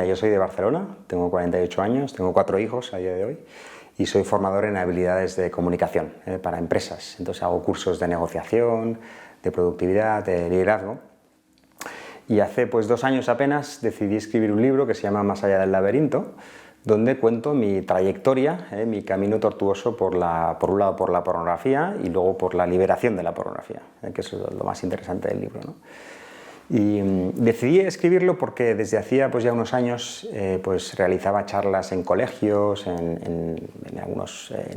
yo soy de Barcelona, tengo 48 años, tengo 4 hijos a día de hoy y soy formador en habilidades de comunicación para empresas. Entonces hago cursos de negociación, de productividad, de liderazgo. Y hace pues 2 años apenas decidí escribir un libro que se llama Más allá del laberinto, donde cuento mi trayectoria, mi camino tortuoso por un lado por la pornografía y luego por la liberación de la pornografía, que es lo más interesante del libro, ¿no? Y decidí escribirlo porque desde hacía pues ya unos años pues realizaba charlas en colegios, en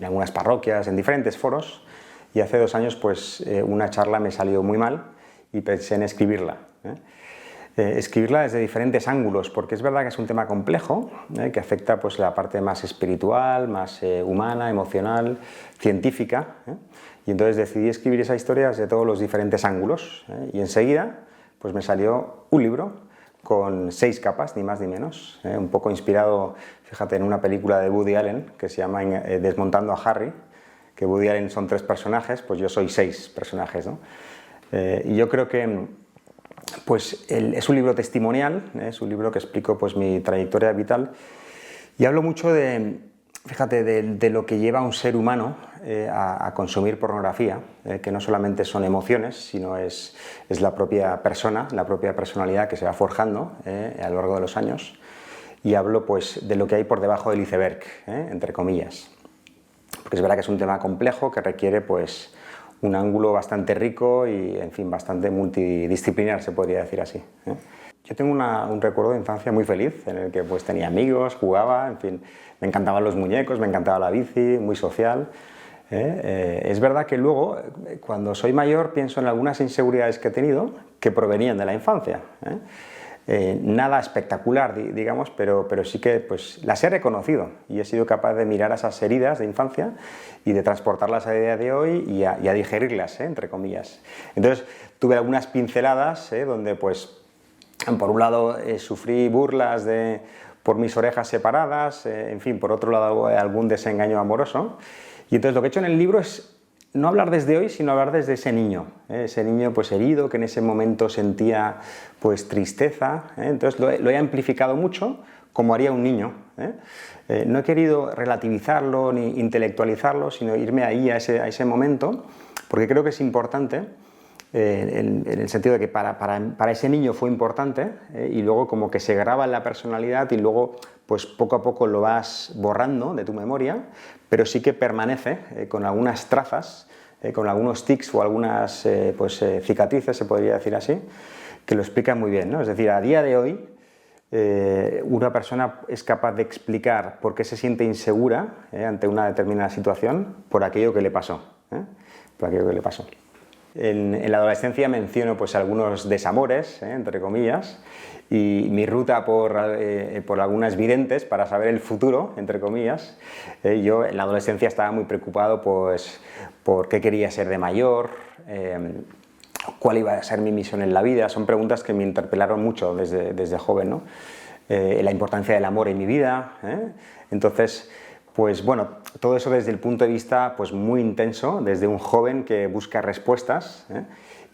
algunas parroquias, en diferentes foros, y hace 2 años pues una charla me salió muy mal y pensé en escribirla. Escribirla desde diferentes ángulos, porque es verdad que es un tema complejo, que afecta pues la parte más espiritual, más humana, emocional, científica, y entonces decidí escribir esa historia desde todos los diferentes ángulos, y enseguida pues me salió un libro con 6 capas, ni más ni menos, un poco inspirado, fíjate, en una película de Woody Allen que se llama Desmontando a Harry, que Woody Allen son 3 personajes, pues yo soy 6 personajes, ¿no? Y yo creo que pues es un libro testimonial, es un libro que explico pues mi trayectoria vital y hablo mucho fíjate, de lo que lleva a un ser humano a consumir pornografía, que no solamente son emociones, sino es la propia persona, la propia personalidad que se va forjando a lo largo de los años, y hablo pues de lo que hay por debajo del iceberg, entre comillas, porque es verdad que es un tema complejo que requiere pues un ángulo bastante rico y, en fin, bastante multidisciplinar, se podría decir así. Yo tengo un recuerdo de infancia muy feliz, en el que pues tenía amigos, jugaba, en fin, me encantaban los muñecos, me encantaba la bici, muy social. Es verdad que luego, cuando soy mayor, pienso en algunas inseguridades que he tenido que provenían de la infancia. Nada espectacular, digamos, pero sí que pues, las he reconocido y he sido capaz de mirar esas heridas de infancia y de transportarlas a día de hoy y a digerirlas, entre comillas. Entonces, tuve algunas pinceladas donde, pues, por un lado, sufrí burlas por mis orejas separadas, en fin, por otro lado, algún desengaño amoroso. Y entonces lo que he hecho en el libro es no hablar desde hoy, sino hablar desde ese niño pues herido, que en ese momento sentía pues tristeza, entonces lo he amplificado mucho, como haría un niño. No he querido relativizarlo ni intelectualizarlo, sino irme ahí a ese momento, porque creo que es importante, en el sentido de que para ese niño fue importante, y luego como que se graba en la personalidad y luego pues poco a poco lo vas borrando de tu memoria, pero sí que permanece con algunas trazas, con algunos tics o algunas cicatrices, se podría decir así, que lo explican muy bien, ¿no? Es decir, a día de hoy una persona es capaz de explicar por qué se siente insegura ante una determinada situación por aquello que le pasó, por aquello que le pasó. En la adolescencia menciono pues algunos desamores, entre comillas, y mi ruta por algunas videntes para saber el futuro, entre comillas. Yo en la adolescencia estaba muy preocupado pues, por qué quería ser de mayor, cuál iba a ser mi misión en la vida. Son preguntas que me interpelaron mucho desde joven, ¿no? La importancia del amor en mi vida. Entonces, pues bueno, todo eso desde el punto de vista pues muy intenso, desde un joven que busca respuestas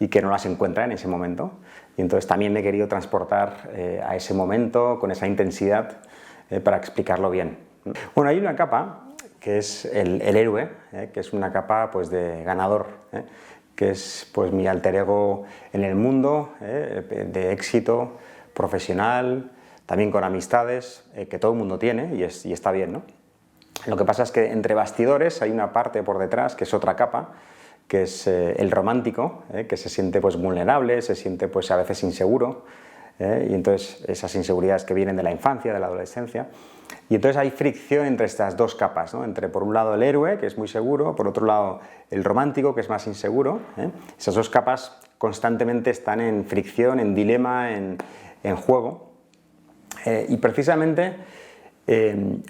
y que no las encuentra en ese momento. Y entonces también me he querido transportar a ese momento con esa intensidad para explicarlo bien. Bueno, hay una capa que es el héroe, que es una capa pues de ganador, que es pues mi alter ego en el mundo, de éxito profesional, también con amistades, que todo el mundo tiene y está bien, ¿no? Lo que pasa es que entre bastidores hay una parte por detrás que es otra capa, que es el romántico, que se siente pues vulnerable, se siente pues a veces inseguro, y entonces esas inseguridades que vienen de la infancia, de la adolescencia, y entonces hay fricción entre estas 2 capas, ¿no? Entre por un lado el héroe, que es muy seguro, por otro lado el romántico, que es más inseguro. Esas 2 capas constantemente están en fricción, en dilema, en juego, y precisamente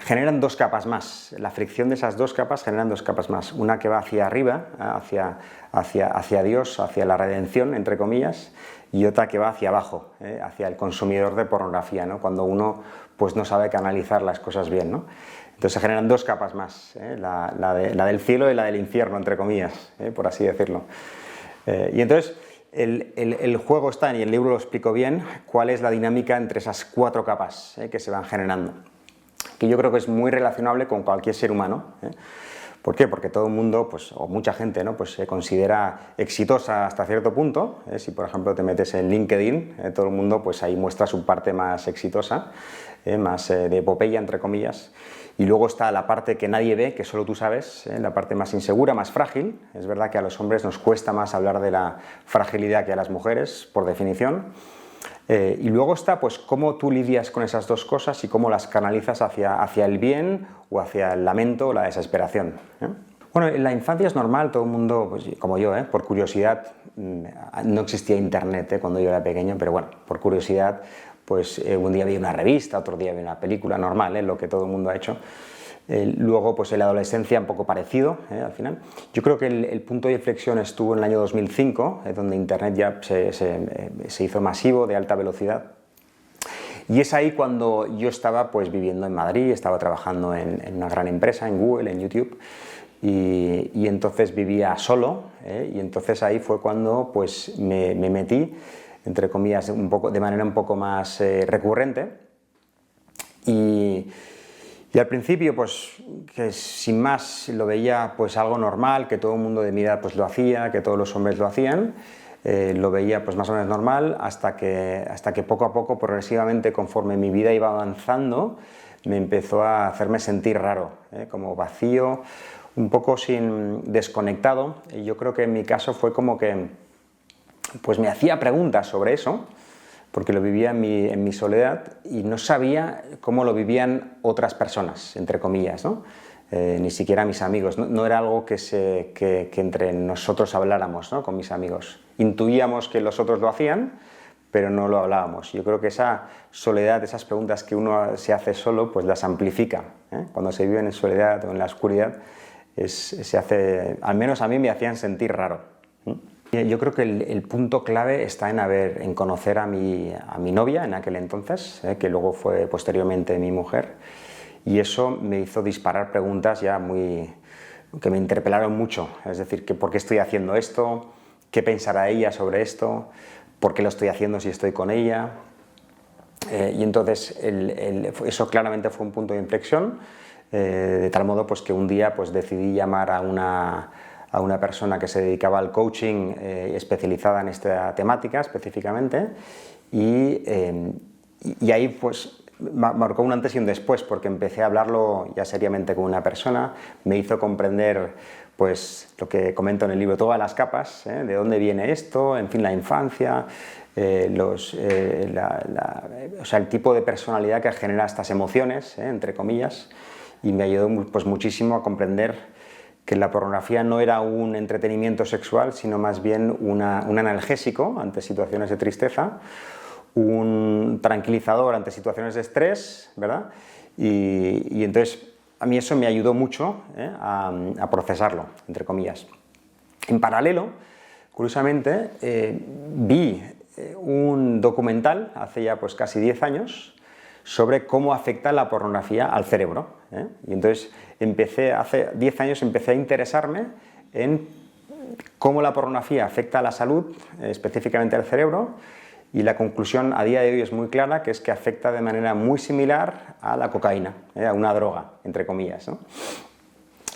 generan 2 capas más. La fricción de esas 2 capas generan 2 capas más. Una que va hacia arriba, hacia Dios, hacia la redención, entre comillas, y otra que va hacia abajo, hacia el consumidor de pornografía, ¿no? Cuando uno pues, no sabe canalizar las cosas bien, ¿no? Entonces se generan 2 capas más, la del cielo y la del infierno, entre comillas, por así decirlo. Y entonces el juego está, y el libro lo explico bien, cuál es la dinámica entre esas 4 capas que se van generando, que yo creo que es muy relacionable con cualquier ser humano. ¿Por qué? Porque todo el mundo, pues, o mucha gente, ¿no? Pues se considera exitosa hasta cierto punto. Si por ejemplo te metes en LinkedIn, todo el mundo pues ahí muestra su parte más exitosa, más de epopeya, entre comillas. Y luego está la parte que nadie ve, que solo tú sabes, la parte más insegura, más frágil. Es verdad que a los hombres nos cuesta más hablar de la fragilidad que a las mujeres, por definición. Y luego está pues cómo tú lidias con esas dos cosas y cómo las canalizas hacia el bien o hacia el lamento o la desesperación. Bueno, en la infancia es normal, todo el mundo, pues, como yo, por curiosidad, no existía internet cuando yo era pequeño, pero bueno, por curiosidad, pues un día vi una revista, otro día vi una película, normal, lo que todo el mundo ha hecho. Luego, pues en la adolescencia, un poco parecido, al final. Yo creo que el punto de inflexión estuvo en el año 2005, donde Internet ya se hizo masivo, de alta velocidad. Y es ahí cuando yo estaba pues viviendo en Madrid, estaba trabajando en una gran empresa, en Google, en YouTube, y entonces vivía solo, y entonces ahí fue cuando pues me metí, entre comillas, de manera un poco más recurrente. Y al principio, pues, que sin más lo veía pues algo normal, que todo el mundo de mi edad pues lo hacía, que todos los hombres lo hacían, lo veía pues más o menos normal, hasta que poco a poco, progresivamente, conforme mi vida iba avanzando, me empezó a hacerme sentir raro, como vacío, un poco desconectado. Y yo creo que en mi caso fue como que pues me hacía preguntas sobre eso, porque lo vivía en mi soledad y no sabía cómo lo vivían otras personas, entre comillas, ¿no? Ni siquiera mis amigos. No era algo que entre nosotros habláramos, ¿no? Con mis amigos. Intuíamos que los otros lo hacían, pero no lo hablábamos. Yo creo que esa soledad, esas preguntas que uno se hace solo, pues las amplifica. Cuando se vive en soledad o en la oscuridad, al menos a mí me hacían sentir raro. Yo creo que el punto clave está en conocer a mi novia en aquel entonces, que luego fue posteriormente mi mujer, y eso me hizo disparar preguntas ya que me interpelaron mucho. Es decir, ¿por qué estoy haciendo esto? ¿Qué pensará ella sobre esto? ¿Por qué lo estoy haciendo si estoy con ella? Y entonces eso claramente fue un punto de inflexión, de tal modo pues, que un día pues, decidí llamar a una persona que se dedicaba al coaching, especializada en esta temática específicamente, y ahí pues marcó un antes y un después, porque empecé a hablarlo ya seriamente con una persona, me hizo comprender pues lo que comento en el libro, todas las capas, de dónde viene esto, en fin, la infancia, o sea, el tipo de personalidad que genera estas emociones, entre comillas, y me ayudó pues muchísimo a comprender que la pornografía no era un entretenimiento sexual, sino más bien un analgésico ante situaciones de tristeza, un tranquilizador ante situaciones de estrés, ¿verdad? Y entonces a mí eso me ayudó mucho a procesarlo, entre comillas. En paralelo, curiosamente, vi un documental hace ya pues casi 10 años sobre cómo afecta la pornografía al cerebro. Y entonces hace 10 años empecé a interesarme en cómo la pornografía afecta a la salud, específicamente al cerebro, y la conclusión a día de hoy es muy clara, que es que afecta de manera muy similar a la cocaína, a una droga, entre comillas, ¿no?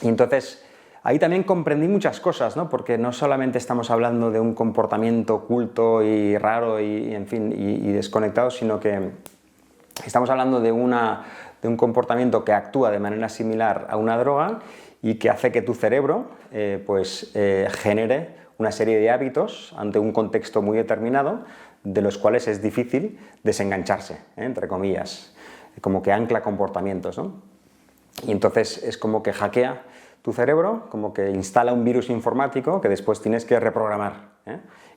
Y entonces ahí también comprendí muchas cosas, ¿no? Porque no solamente estamos hablando de un comportamiento oculto y raro en fin, y desconectado, sino que estamos hablando de un comportamiento que actúa de manera similar a una droga y que hace que tu cerebro genere una serie de hábitos ante un contexto muy determinado, de los cuales es difícil desengancharse, entre comillas, como que ancla comportamientos, ¿no? Y entonces es como que hackea tu cerebro, como que instala un virus informático que después tienes que reprogramar,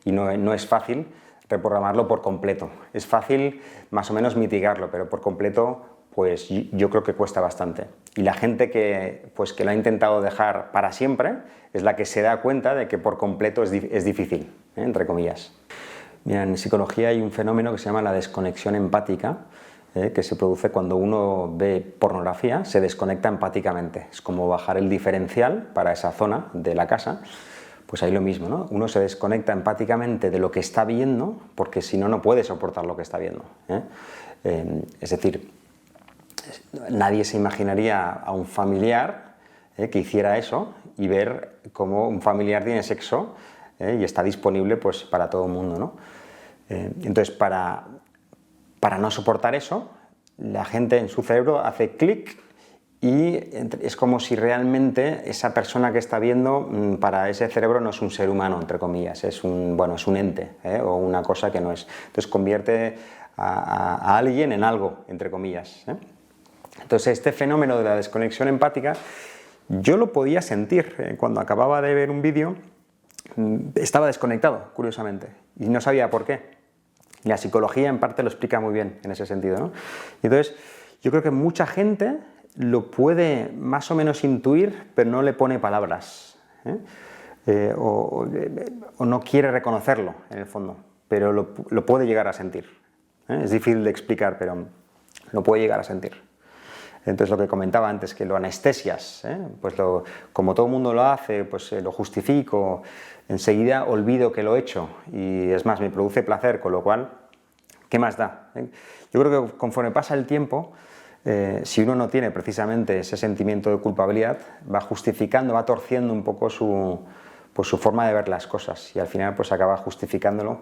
y no es fácil reprogramarlo por completo. Es fácil más o menos mitigarlo, pero por completo pues yo creo que cuesta bastante. Y la gente que lo ha intentado dejar para siempre es la que se da cuenta de que por completo es difícil, entre comillas. Mira, en psicología hay un fenómeno que se llama la desconexión empática, que se produce cuando uno ve pornografía, se desconecta empáticamente. Es como bajar el diferencial para esa zona de la casa, Pues ahí lo mismo, ¿no? Uno se desconecta empáticamente de lo que está viendo, porque si no, no puede soportar lo que está viendo, ¿eh? Es decir, nadie se imaginaría a un familiar que hiciera eso y ver cómo un familiar tiene sexo y está disponible pues, para todo el mundo, ¿no? Entonces, para no soportar eso, la gente en su cerebro hace clic y es como si realmente esa persona que está viendo, para ese cerebro no es un ser humano, entre comillas, es un ente, o una cosa que no es. Entonces convierte a alguien en algo, entre comillas. Entonces este fenómeno de la desconexión empática yo lo podía sentir cuando acababa de ver un vídeo. Estaba desconectado, curiosamente, y no sabía por qué. La psicología en parte lo explica muy bien en ese sentido, ¿no? Entonces yo creo que mucha gente lo puede más o menos intuir, pero no le pone palabras, o no quiere reconocerlo en el fondo, pero lo puede llegar a sentir. Es difícil de explicar, pero lo puede llegar a sentir. Entonces lo que comentaba antes, que lo anestesias, pues como todo el mundo lo hace, pues lo justifico, enseguida olvido que lo he hecho y es más, me produce placer, con lo cual, ¿qué más da? Yo creo que conforme pasa el tiempo, si uno no tiene precisamente ese sentimiento de culpabilidad, va justificando, va torciendo un poco su forma de ver las cosas y al final pues acaba justificándolo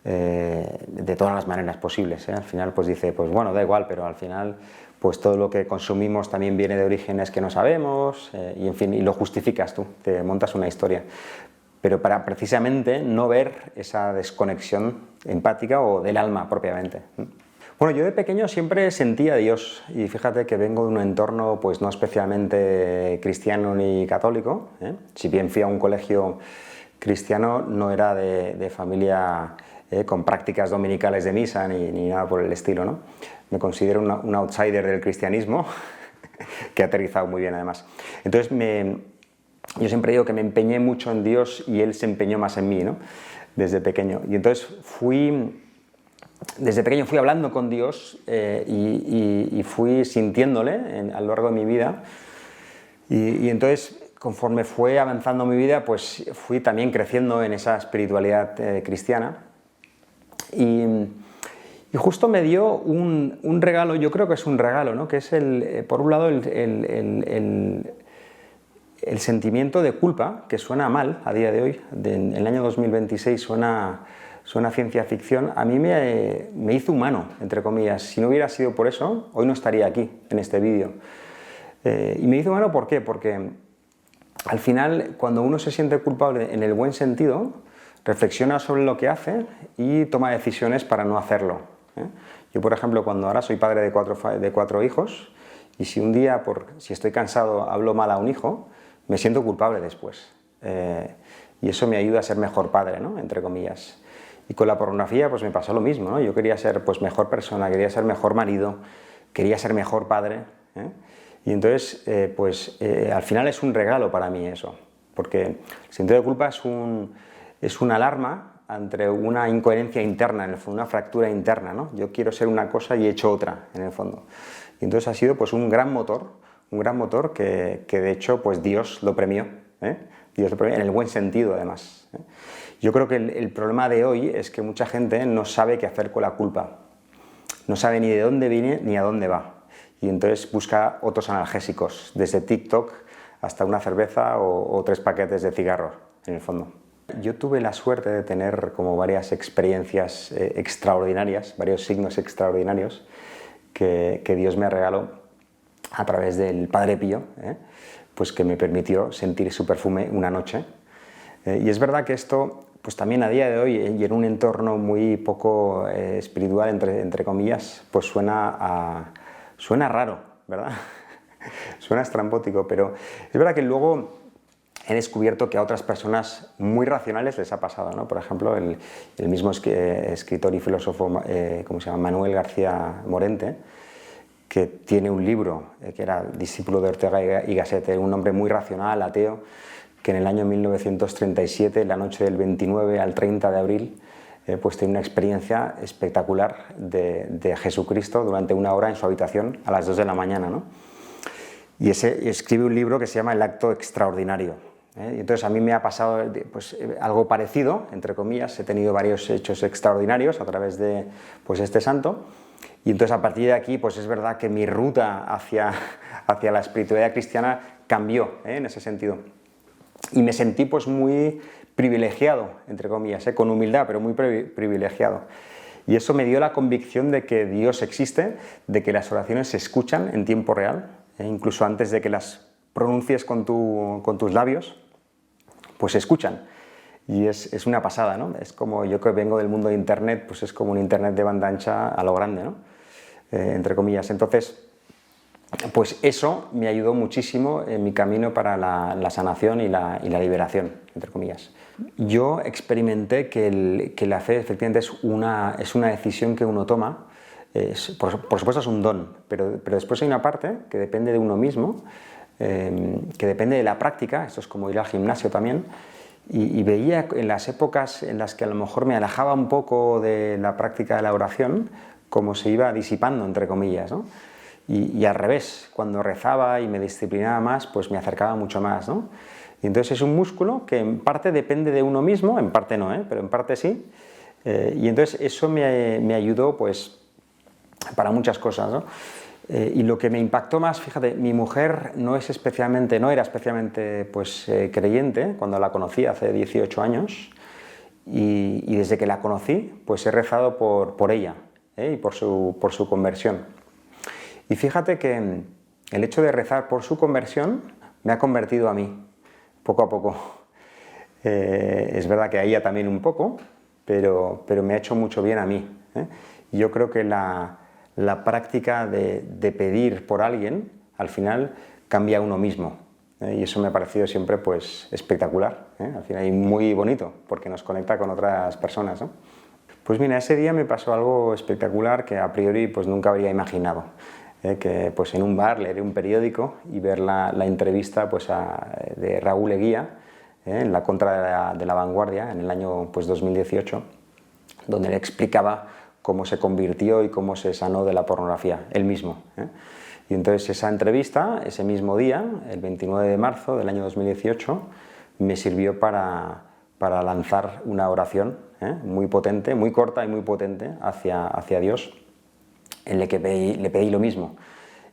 de todas las maneras posibles. Al final pues dice, pues bueno, da igual, pero al final pues todo lo que consumimos también viene de orígenes que no sabemos, y en fin, y lo justificas tú, te montas una historia. Pero para precisamente no ver esa desconexión empática o del alma propiamente. Bueno, yo de pequeño siempre sentía a Dios y fíjate que vengo de un entorno pues no especialmente cristiano ni católico, Si bien fui a un colegio cristiano, no era de familia con prácticas dominicales de misa ni nada por el estilo, ¿no? Me considero un outsider del cristianismo que ha aterrizado muy bien además. Entonces yo siempre digo que me empeñé mucho en Dios y Él se empeñó más en mí, ¿no? Desde pequeño. Y entonces desde pequeño fui hablando con Dios y fui sintiéndole a lo largo de mi vida. Y entonces, conforme fue avanzando mi vida, pues fui también creciendo en esa espiritualidad cristiana. Y justo me dio un regalo, yo creo que es un regalo, ¿no? Que es, por un lado, el sentimiento de culpa, que suena mal a día de hoy, en el año 2026 suena ciencia ficción. A mí me hizo humano, entre comillas. Si no hubiera sido por eso, hoy no estaría aquí, en este vídeo. Y me hizo humano, ¿por qué? Porque al final, cuando uno se siente culpable en el buen sentido, reflexiona sobre lo que hace y toma decisiones para no hacerlo. Yo, por ejemplo, cuando ahora soy padre de cuatro hijos, y si un día, si estoy cansado, hablo mal a un hijo, me siento culpable después. Y eso me ayuda a ser mejor padre, ¿no? Entre comillas. Y con la pornografía pues me pasó lo mismo, ¿no? Yo quería ser pues mejor persona, quería ser mejor marido, quería ser mejor padre, Y entonces al final es un regalo para mí eso, porque el sentido de culpa es una alarma ante una incoherencia interna, en el fondo, una fractura interna, ¿no? Yo quiero ser una cosa y he hecho otra, en el fondo. Y entonces ha sido pues un gran motor que de hecho pues Dios lo premió, Dios lo premió en el buen sentido además. Yo creo que el problema de hoy es que mucha gente no sabe qué hacer con la culpa, no sabe ni de dónde viene ni a dónde va, y entonces busca otros analgésicos, desde TikTok hasta una cerveza o 3 paquetes de cigarros, en el fondo. Yo tuve la suerte de tener como varias experiencias extraordinarias, varios signos extraordinarios que Dios me regaló a través del Padre Pío, pues que me permitió sentir su perfume una noche. Y es verdad que esto, pues también a día de hoy, y en un entorno muy poco espiritual, entre comillas, pues suena raro, ¿verdad? Suena estrambótico, pero es verdad que luego he descubierto que a otras personas muy racionales les ha pasado, ¿no? Por ejemplo, el mismo escritor y filósofo, ¿cómo se llama? Manuel García Morente, que tiene un libro, que era discípulo de Ortega y Gasset, un hombre muy racional, ateo, que en el año 1937, la noche del 29 al 30 de abril, pues tiene una experiencia espectacular de Jesucristo durante 1 hora en su habitación a las 2 de la mañana, ¿no? Y escribe un libro que se llama El acto extraordinario. Y entonces a mí me ha pasado pues, algo parecido, entre comillas, he tenido varios hechos extraordinarios a través de pues, este santo, y entonces a partir de aquí pues es verdad que mi ruta hacia la espiritualidad cristiana cambió en ese sentido. Y me sentí pues muy privilegiado, entre comillas, con humildad, pero muy privilegiado. Y eso me dio la convicción de que Dios existe, de que las oraciones se escuchan en tiempo real, incluso antes de que las pronuncies con tus labios, pues se escuchan. Y es una pasada, ¿no? Es como yo que vengo del mundo de Internet, pues es como un Internet de banda ancha a lo grande, ¿no? Entre comillas. Entonces, pues eso me ayudó muchísimo en mi camino para la sanación y la liberación, entre comillas. Yo experimenté que la fe efectivamente es una decisión que uno toma, por supuesto es un don, pero después hay una parte que depende de uno mismo, que depende de la práctica, esto es como ir al gimnasio también, y veía en las épocas en las que a lo mejor me alejaba un poco de la práctica de la oración, como se iba disipando, entre comillas, ¿no? Y al revés, cuando rezaba y me disciplinaba más, pues me acercaba mucho más, ¿no? Y entonces es un músculo que en parte depende de uno mismo, en parte no, pero en parte sí. Y entonces eso me ayudó pues, para muchas cosas, ¿no? Y lo que me impactó más, fíjate, mi mujer no era especialmente pues, creyente cuando la conocí hace 18 años, y desde que la conocí pues he rezado por ella y por su conversión. Y fíjate que el hecho de rezar por su conversión me ha convertido a mí, poco a poco. Es verdad que a ella también un poco, pero me ha hecho mucho bien a mí. Yo creo que la práctica de pedir por alguien, al final cambia a uno mismo. Y eso me ha parecido siempre pues, espectacular, al final, y muy bonito, porque nos conecta con otras personas, ¿no? Pues mira, ese día me pasó algo espectacular que a priori pues, nunca habría imaginado. Que pues, en un bar leer un periódico y ver la entrevista pues, de Raúl Eguía en la Contra de la Vanguardia en el año pues, 2018, donde él explicaba cómo se convirtió y cómo se sanó de la pornografía, él mismo. Y entonces esa entrevista, ese mismo día, el 29 de marzo del año 2018, me sirvió para lanzar una oración muy potente, muy corta y muy potente hacia Dios, en la que le pedí lo mismo.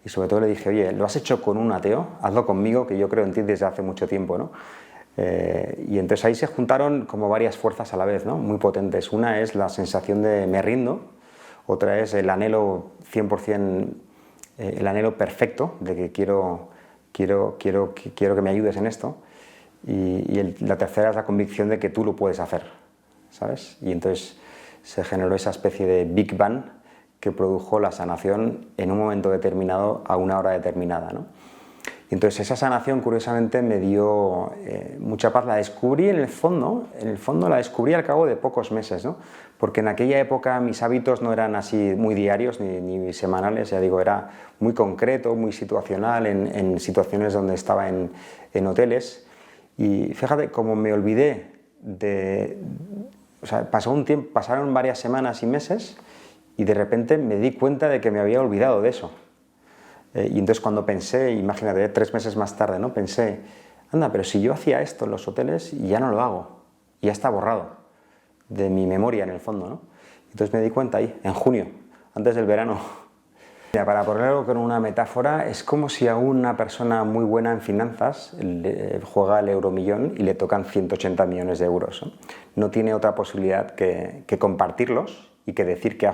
Y sobre todo le dije, oye, lo has hecho con un ateo, hazlo conmigo, que yo creo en ti desde hace mucho tiempo, ¿no? Y entonces ahí se juntaron como varias fuerzas a la vez, ¿no? Muy potentes. Una es la sensación de me rindo, otra es el anhelo 100%, el anhelo perfecto de que quiero que me ayudes en esto, y la tercera es la convicción de que tú lo puedes hacer, ¿sabes? Y entonces se generó esa especie de Big Bang que produjo la sanación en un momento determinado a una hora determinada, ¿no? Y entonces esa sanación curiosamente me dio mucha paz. La descubrí en el fondo la descubrí al cabo de pocos meses, ¿no? Porque en aquella época mis hábitos no eran así muy diarios ni semanales, ya digo, era muy concreto, muy situacional, en situaciones donde estaba en hoteles. Y fíjate, como me olvidé o sea, pasaron varias semanas y meses, y de repente me di cuenta de que me había olvidado de eso. Y entonces cuando pensé, imagínate, 3 meses más tarde, ¿no? Pensé, anda, pero si yo hacía esto en los hoteles y ya no lo hago, ya está borrado de mi memoria en el fondo, ¿no? Entonces me di cuenta ahí, en junio, antes del verano. Mira, para ponerlo con una metáfora, es como si a una persona muy buena en finanzas juega el euromillón y le tocan 180 millones de euros, ¿no? No tiene otra posibilidad que compartirlos y decir que ha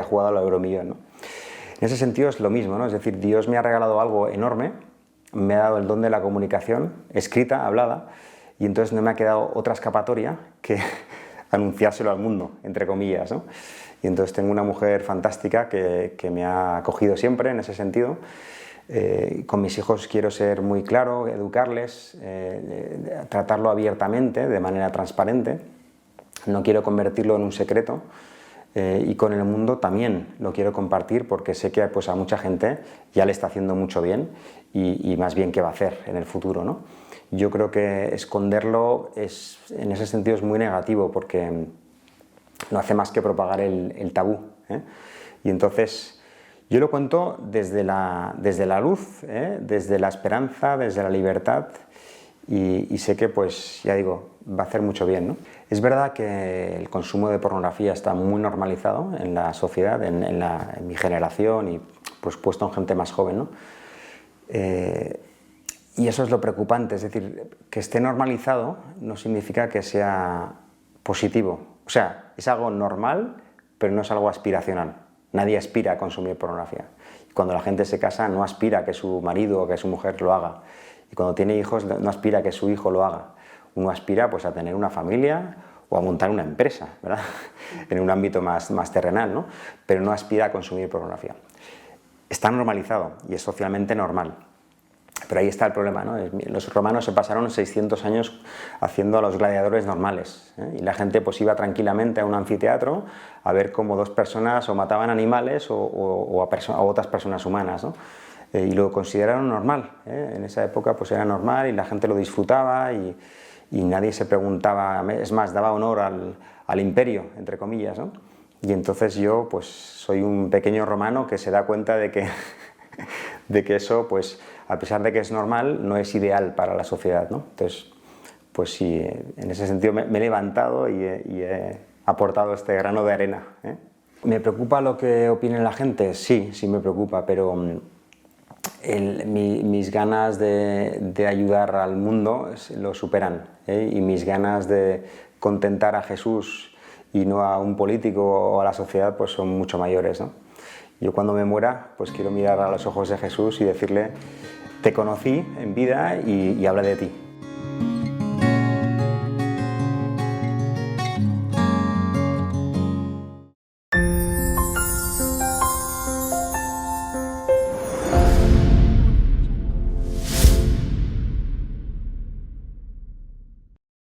jugado al euromillón, ¿no? En ese sentido es lo mismo, ¿no? Es decir, Dios me ha regalado algo enorme, me ha dado el don de la comunicación, escrita, hablada, y entonces no me ha quedado otra escapatoria que anunciárselo al mundo, entre comillas, ¿no? Y entonces tengo una mujer fantástica que me ha acogido siempre en ese sentido. Con mis hijos quiero ser muy claro, educarles, tratarlo abiertamente, de manera transparente. No quiero convertirlo en un secreto. Y con el mundo también lo quiero compartir, porque sé que pues, a mucha gente ya le está haciendo mucho bien y más bien qué va a hacer en el futuro, ¿no? Yo creo que esconderlo en ese sentido es muy negativo, porque no hace más que propagar el tabú, Y entonces yo lo cuento desde la luz, desde la esperanza, desde la libertad, y sé que, pues, ya digo, va a hacer mucho bien, ¿no? Es verdad que el consumo de pornografía está muy normalizado en la sociedad, en mi generación y, pues, puesto en gente más joven, ¿no? Y eso es lo preocupante, es decir, que esté normalizado no significa que sea positivo. O sea, es algo normal, pero no es algo aspiracional. Nadie aspira a consumir pornografía. Y cuando la gente se casa, no aspira a que su marido o que su mujer lo haga. Y cuando tiene hijos, no aspira a que su hijo lo haga. Uno aspira, pues, a tener una familia o a montar una empresa, ¿verdad? En un ámbito más terrenal, ¿no? Pero no aspira a consumir pornografía. Está normalizado y es socialmente normal. Pero ahí está el problema, ¿no? Los romanos se pasaron 600 años haciendo a los gladiadores normales, ¿eh? Y la gente, pues, iba tranquilamente a un anfiteatro a ver cómo dos personas o mataban animales o a otras personas humanas, ¿no? Y lo consideraron normal, ¿eh? En esa época, pues, era normal y la gente lo disfrutaba y nadie se preguntaba, es más, daba honor al imperio, entre comillas, ¿no? Y entonces yo, pues, soy un pequeño romano que se da cuenta de que eso, pues, a pesar de que es normal, no es ideal para la sociedad, ¿no? Entonces, pues sí, en ese sentido me he levantado y he aportado este grano de arena, ¿eh? ¿Me preocupa lo que opine la gente? Sí, sí me preocupa, pero mis ganas de ayudar al mundo lo superan, ¿eh? Y mis ganas de contentar a Jesús y no a un político o a la sociedad, pues son mucho mayores, ¿no? Yo cuando me muera, pues quiero mirar a los ojos de Jesús y decirle: te conocí en vida y hablé de ti.